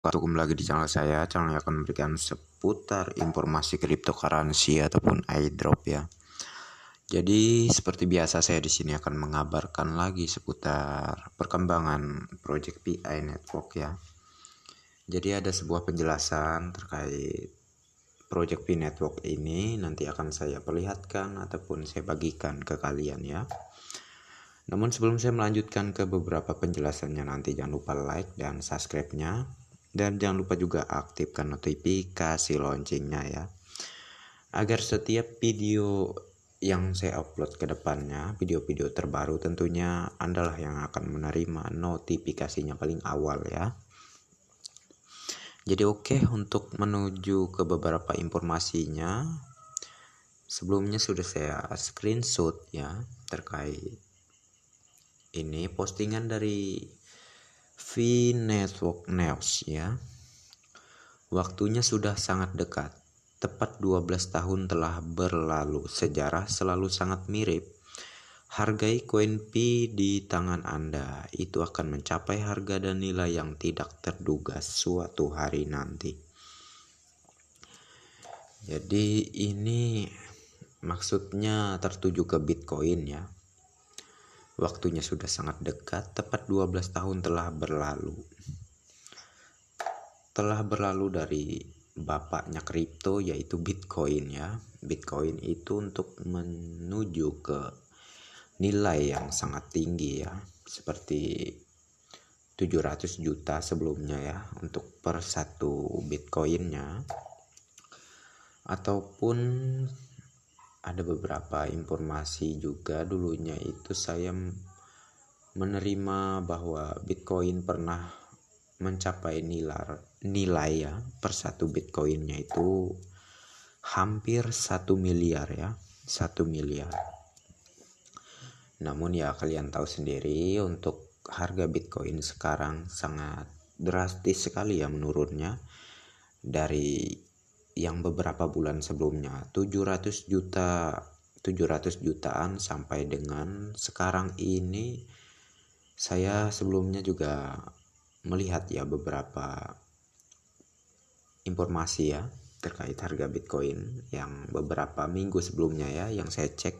Kembali lagi di channel saya. Channel yang akan memberikan seputar informasi cryptocurrency ataupun airdrop ya. Jadi seperti biasa saya di sini akan mengabarkan lagi seputar perkembangan project PI Network ya. Jadi ada sebuah penjelasan terkait project PI Network ini nanti akan saya perlihatkan ataupun saya bagikan ke kalian ya. Namun sebelum saya melanjutkan ke beberapa penjelasannya, nanti jangan lupa like dan subscribe-nya. Dan jangan lupa juga aktifkan notifikasi loncengnya ya, agar setiap video yang saya upload ke depannya, video-video terbaru tentunya Anda yang akan menerima notifikasinya paling awal ya. Jadi untuk menuju ke beberapa informasinya, sebelumnya sudah saya screenshot ya terkait ini postingan dari VNetwork News ya. Waktunya sudah sangat dekat. Tepat 12 tahun telah berlalu. Sejarah selalu sangat mirip. Hargai koin Pi di tangan Anda. Itu akan mencapai harga dan nilai yang tidak terduga suatu hari nanti. Jadi ini maksudnya tertuju ke Bitcoin ya. Waktunya sudah sangat dekat, tepat 12 tahun telah berlalu. Telah berlalu dari bapaknya kripto yaitu Bitcoin ya. Bitcoin itu untuk menuju ke nilai yang sangat tinggi ya. Seperti 700 juta sebelumnya ya untuk per satu Bitcoinnya. Ataupun ada beberapa informasi juga dulunya itu saya menerima bahwa Bitcoin pernah mencapai nilai ya per satu Bitcoinnya itu hampir 1 miliar ya, 1 miliar. Namun ya kalian tahu sendiri untuk harga Bitcoin sekarang sangat drastis sekali ya menurunnya dari yang beberapa bulan sebelumnya 700 jutaan sampai dengan sekarang ini. Saya sebelumnya juga melihat ya beberapa informasi ya terkait harga Bitcoin yang beberapa minggu sebelumnya ya, yang saya cek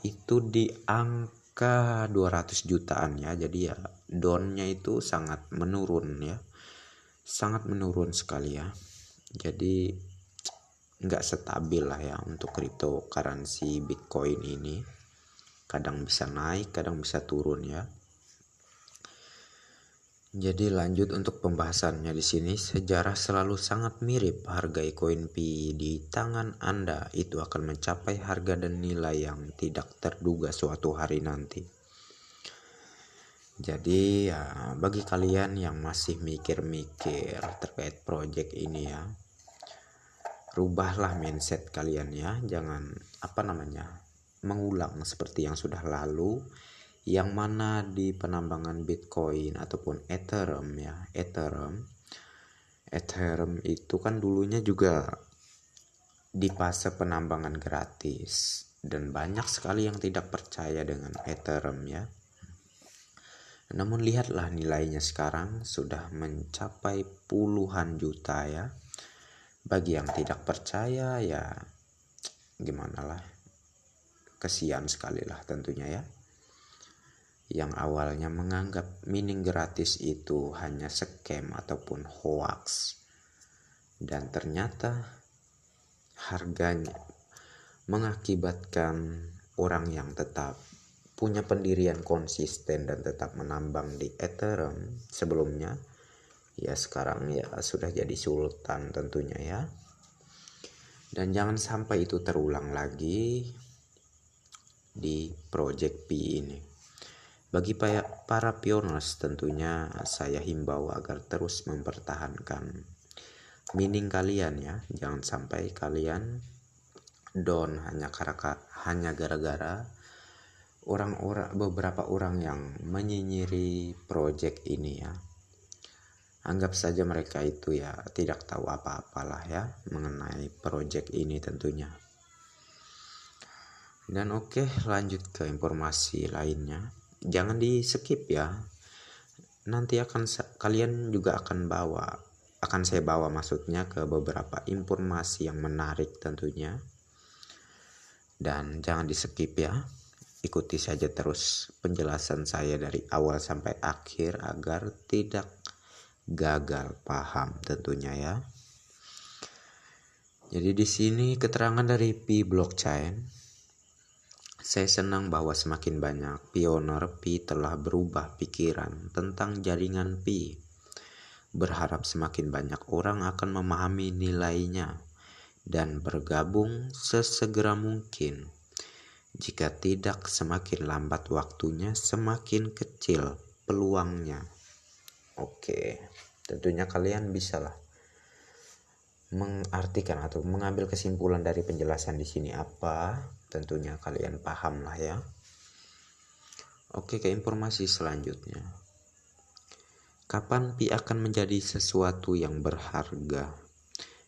itu di angka 200 jutaan ya. Jadi ya downnya itu sangat menurun ya, sangat menurun sekali ya. Jadi nggak stabil lah ya untuk cryptocurrency Bitcoin ini. Kadang bisa naik, kadang bisa turun ya. Jadi lanjut untuk pembahasannya di sini. Sejarah selalu sangat mirip. Hargai koin Pi di tangan Anda itu akan mencapai harga dan nilai yang tidak terduga suatu hari nanti. Jadi ya bagi kalian yang masih mikir-mikir terkait project ini ya, rubahlah mindset kalian ya. Jangan mengulang seperti yang sudah lalu, yang mana di penambangan Bitcoin ataupun Ethereum ya. Ethereum itu kan dulunya juga di fase penambangan gratis dan banyak sekali yang tidak percaya dengan Ethereum ya. Namun lihatlah nilainya sekarang sudah mencapai puluhan juta ya. Bagi yang tidak percaya ya gimana lah, kesian sekali lah tentunya ya. Yang awalnya menganggap mining gratis itu hanya scam ataupun hoax, dan ternyata harganya mengakibatkan orang yang tetap punya pendirian konsisten dan tetap menambang di Ethereum sebelumnya ya, sekarang ya sudah jadi sultan tentunya ya. Dan jangan sampai itu terulang lagi di project Pi ini. Bagi para pioners tentunya saya himbau agar terus mempertahankan mining kalian ya. Jangan sampai kalian down hanya gara-gara beberapa orang yang menyinyiri project ini ya. Anggap saja mereka itu ya tidak tahu apa-apalah ya mengenai project ini tentunya. Dan lanjut ke informasi lainnya. Jangan di skip ya. nanti kalian juga akan saya bawa maksudnya ke beberapa informasi yang menarik tentunya. Dan jangan di skip ya, ikuti saja terus penjelasan saya dari awal sampai akhir agar tidak gagal paham tentunya ya. Jadi di sini keterangan dari Pi blockchain. Saya senang bahwa semakin banyak pioner Pi telah berubah pikiran tentang jaringan Pi. Berharap semakin banyak orang akan memahami nilainya dan bergabung sesegera mungkin. Jika tidak, semakin lambat waktunya, semakin kecil peluangnya. Oke, tentunya kalian bisalah mengartikan atau mengambil kesimpulan dari penjelasan di sini apa. Tentunya kalian paham lah ya. Oke, ke informasi selanjutnya. Kapan Pi akan menjadi sesuatu yang berharga?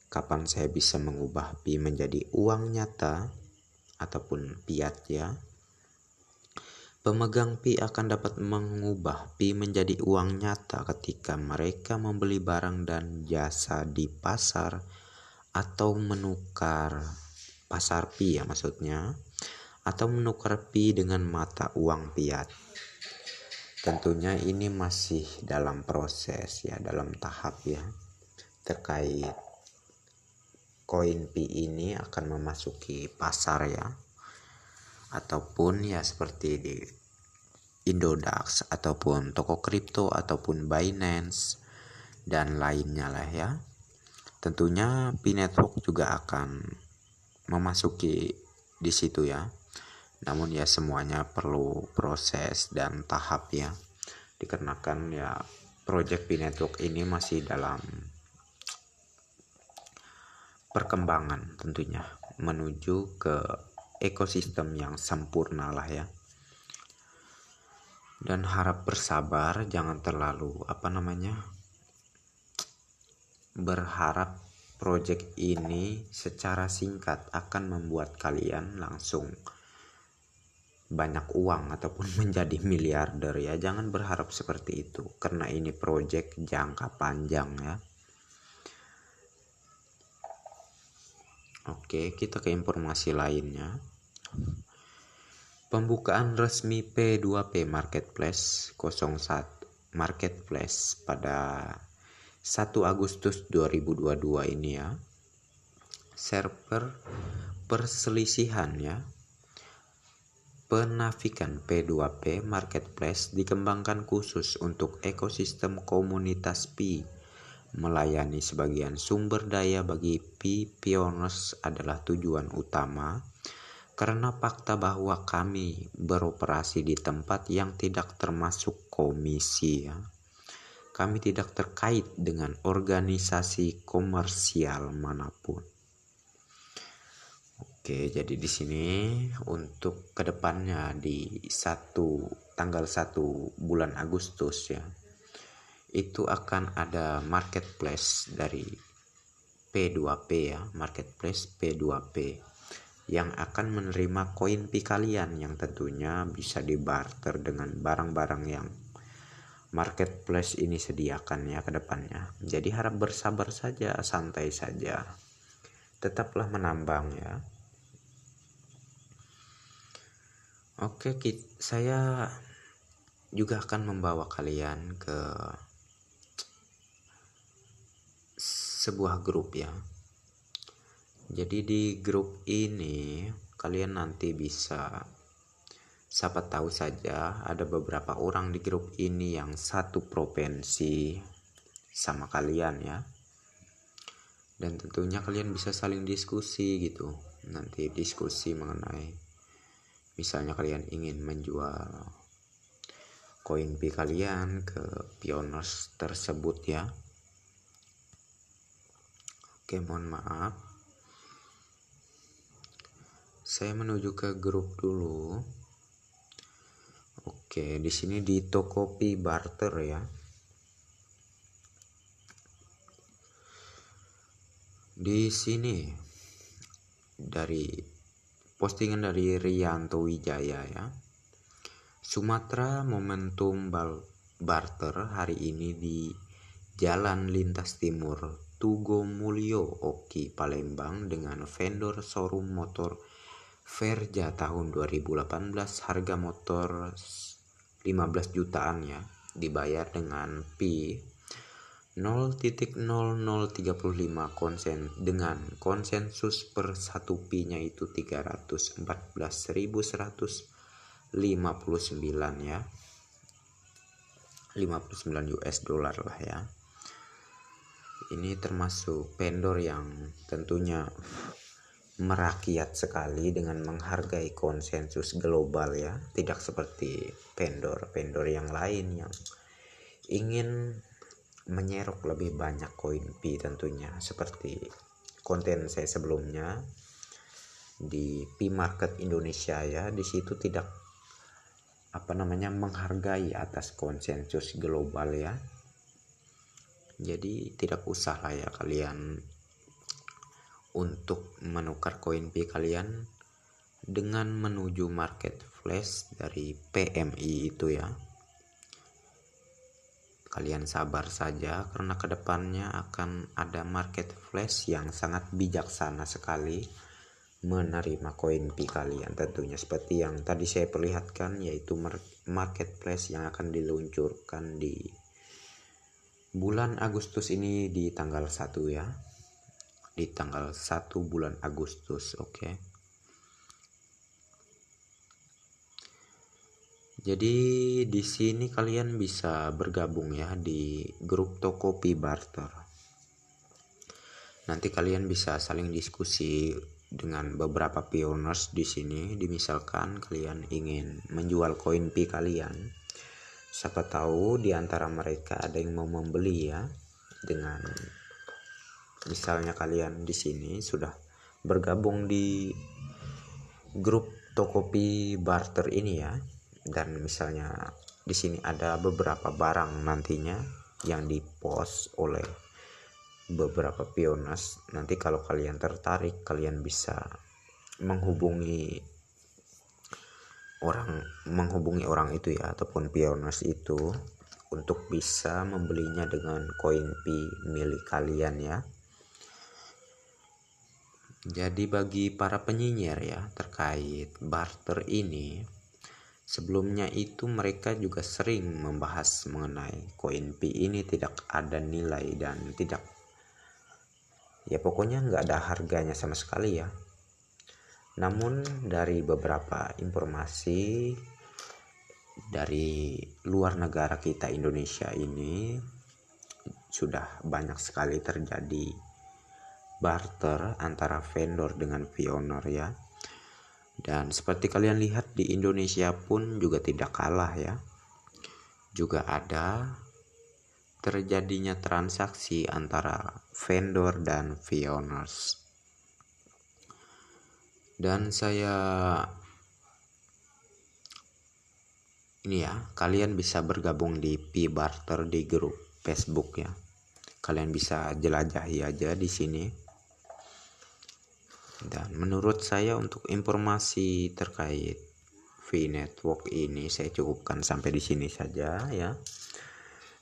Kapan saya bisa mengubah Pi menjadi uang nyata ataupun fiat ya? Pemegang Pi akan dapat mengubah Pi menjadi uang nyata ketika mereka membeli barang dan jasa di pasar atau menukar pasar Pi ya maksudnya, atau menukar Pi dengan mata uang fiat. Tentunya ini masih dalam proses ya, dalam tahap ya, terkait koin Pi ini akan memasuki pasar ya, ataupun ya seperti di Indodax ataupun toko kripto ataupun Binance dan lainnya lah ya. Tentunya Pi Network juga akan memasuki di situ ya. Namun ya semuanya perlu proses dan tahap ya. Dikarenakan ya project Pi Network ini masih dalam perkembangan tentunya menuju ke ekosistem yang sempurna lah ya. Dan harap bersabar, jangan terlalu berharap project ini secara singkat akan membuat kalian langsung banyak uang ataupun menjadi miliarder ya. Jangan berharap seperti itu karena ini project jangka panjang ya. Oke, kita ke informasi lainnya. Pembukaan resmi P2P Marketplace 01 Marketplace pada 1 Agustus 2022 ini ya. Server perselisihan ya. Penafikan P2P Marketplace dikembangkan khusus untuk ekosistem komunitas Pi. Melayani sebagian sumber daya bagi Pi Pioneers adalah tujuan utama karena fakta bahwa kami beroperasi di tempat yang tidak termasuk komisi ya. Kami tidak terkait dengan organisasi komersial manapun. Oke, jadi di sini untuk kedepannya di tanggal 1 bulan Agustus ya, itu akan ada marketplace dari P2P ya, marketplace P2P yang akan menerima koin Pi kalian yang tentunya bisa dibarter dengan barang-barang yang marketplace ini sediakan ya ke depannya. Jadi harap bersabar saja, santai saja. Tetaplah menambang ya. Oke, saya juga akan membawa kalian ke sebuah grup ya. Jadi di grup ini kalian nanti bisa, siapa tahu saja ada beberapa orang di grup ini yang satu provinsi sama kalian ya. Dan tentunya kalian bisa saling diskusi gitu. Nanti diskusi mengenai misalnya kalian ingin menjual koin Pi kalian ke pioneers tersebut ya. Oke, mohon maaf. Saya menuju ke grup dulu. Oke, di sini di Tokopedia barter ya. Di sini dari postingan dari Rianto Wijaya ya. Sumatera Momentum barter hari ini di Jalan Lintas Timur Tugu Mulyo Oki Palembang dengan vendor showroom motor Verja tahun 2018. Harga motor 15 jutaan ya, dibayar dengan P 0.0035 dengan konsensus per 1 P-nya itu 314.159 ya, 59 US dollar lah ya. Ini termasuk vendor yang tentunya merakyat sekali dengan menghargai konsensus global ya, tidak seperti vendor-vendor yang lain yang ingin menyerok lebih banyak koin P tentunya, seperti konten saya sebelumnya di P Market Indonesia ya. Di situ tidak menghargai atas konsensus global ya. Jadi tidak usah lah ya kalian untuk menukar koin P kalian dengan menuju market flash dari PMI itu ya. Kalian sabar saja karena kedepannya akan ada market flash yang sangat bijaksana sekali menerima koin P kalian tentunya, seperti yang tadi saya perlihatkan, yaitu market flash yang akan diluncurkan di bulan Agustus ini di tanggal 1 ya, di tanggal 1 bulan Agustus. Oke. Jadi di sini kalian bisa bergabung ya di grup Tokopedia Barter. Nanti kalian bisa saling diskusi dengan beberapa pioneers di sini. Misalkan kalian ingin menjual koin P kalian, siapa tahu di antara mereka ada yang mau membeli ya. Dengan misalnya kalian di sini sudah bergabung di grup Tokopedia Barter ini ya, dan misalnya di sini ada beberapa barang nantinya yang dipost oleh beberapa pioneers. Nanti kalau kalian tertarik, kalian bisa menghubungi orang itu ya, ataupun pioneers itu untuk bisa membelinya dengan koin P milik kalian ya. Jadi bagi para penyinyir ya terkait barter ini, sebelumnya itu mereka juga sering membahas mengenai koin P ini tidak ada nilai dan tidak, ya pokoknya nggak ada harganya sama sekali ya. Namun dari beberapa informasi dari luar negara kita Indonesia ini, sudah banyak sekali terjadi barter antara vendor dengan pioneer ya. Dan seperti kalian lihat di Indonesia pun juga tidak kalah ya. Juga ada terjadinya transaksi antara vendor dan pioneers. Dan kalian bisa bergabung di P Barter di grup Facebook ya. Kalian bisa jelajahi aja di sini. Dan menurut saya untuk informasi terkait V Network ini saya cukupkan sampai di sini saja ya.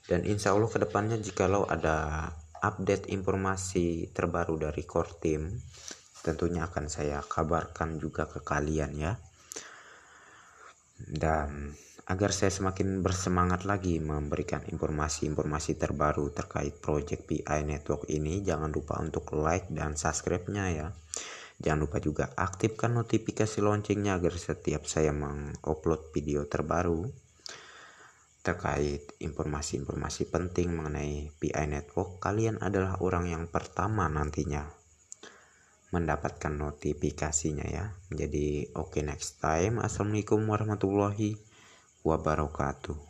Dan insya Allah kedepannya jikalau ada update informasi terbaru dari core team, tentunya akan saya kabarkan juga ke kalian ya. Dan agar saya semakin bersemangat lagi memberikan informasi-informasi terbaru terkait project PI Network ini, jangan lupa untuk like dan subscribe-nya ya. Jangan lupa juga aktifkan notifikasi loncengnya agar setiap saya mengupload video terbaru terkait informasi-informasi penting mengenai PI Network, kalian adalah orang yang pertama nantinya mendapatkan notifikasinya ya. Jadi next time. Assalamualaikum warahmatullahi wabarakatuh.